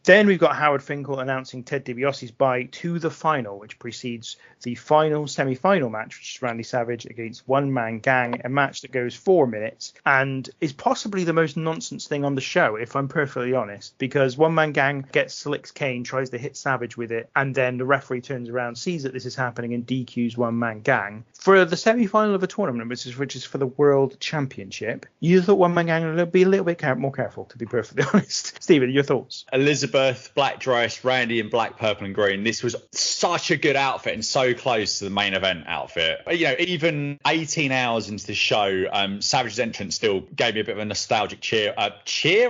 Then we've got Howard Finkel announcing Ted DiBiase's bye to the final, which precedes the final semi-final match, which is Randy Savage against One Man Gang, a match that goes 4 minutes and is possibly the most nonsense thing on the show, if I'm perfectly honest, because One Man Gang gets Slick's cane, tries to hit Savage with it, and then the referee turns around, sees that this is happening, and DQs One Man Gang. For the semi-final of a tournament, which is for the World Championship, you thought One Man Gang would be a little bit more careful, to be perfectly honest. Stephen, your thoughts? Elizabeth, black dress, Randy in black, purple and green. This was such a good outfit and so close to the main event outfit. You know, even 18 hours into the show, Savage's entrance still gave me a bit of a nostalgic cheer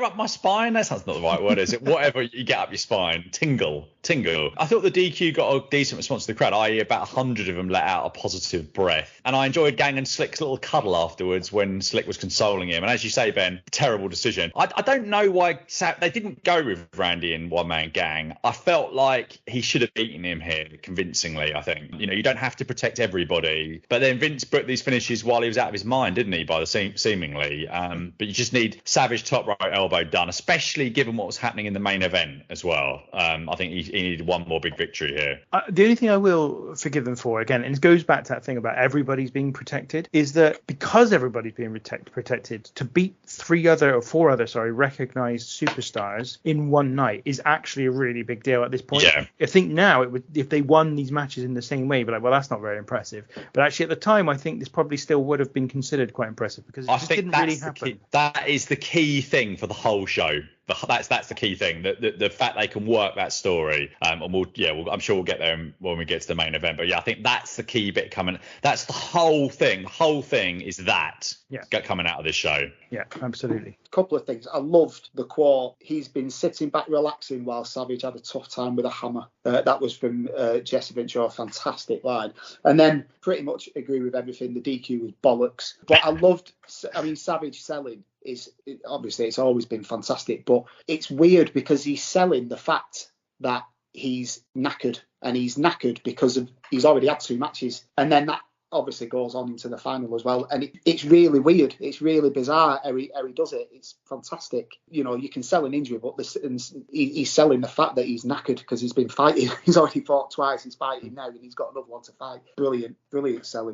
up my spine. That's not the right word, is it? Whatever you get up your spine. Tingle. I thought the DQ got a decent response to the crowd, i.e. about 100 of them let out a positive breath. And I enjoyed Gang and Slick's little cuddle afterwards when Slick was consoling him. And as you say, Ben, terrible decision. I don't know why they didn't go with Randy in One Man Gang. I felt like he should have beaten him here convincingly, I think. You know, you don't have to protect everybody. But then Vince booked these finishes while he was out of his mind, didn't he, seemingly. But you just need Savage top right elbow done, especially given what was happening in the main event as well. I think he needed one more big victory here. The only thing I will forgive them for, again, and it goes back to that thing about everybody's being protected, is that because everybody's being protected, to beat 4 other recognized superstars in one night is actually a really big deal at this point. Yeah. I think now it would, if they won these matches in the same way, but like, well, that's not very impressive. But actually at the time, I think this probably still would have been considered quite impressive because it just didn't really happen. That is the key thing for the whole show. That's the key thing, the fact they can work that story. And I'm sure we'll get there when we get to the main event. But yeah, I think that's the key bit coming. That's the whole thing. The whole thing is that coming out of this show. Yeah, absolutely. A couple of things. I loved the quote. He's been sitting back relaxing while Savage had a tough time with a hammer. That was from Jesse Ventura. Fantastic line. And then pretty much agree with everything. The DQ was bollocks. But I loved, Savage selling. Obviously it's always been fantastic, but it's weird because he's selling the fact that he's knackered, and he's knackered because he's already had 2 matches, and then that obviously goes on into the final as well, and it's really weird, it's really bizarre how he does it. It's fantastic. You know, you can sell an injury, but he's selling the fact that he's knackered because he's been fighting. He's already fought twice, he's fighting now, and he's got another one to fight. Brilliant selling.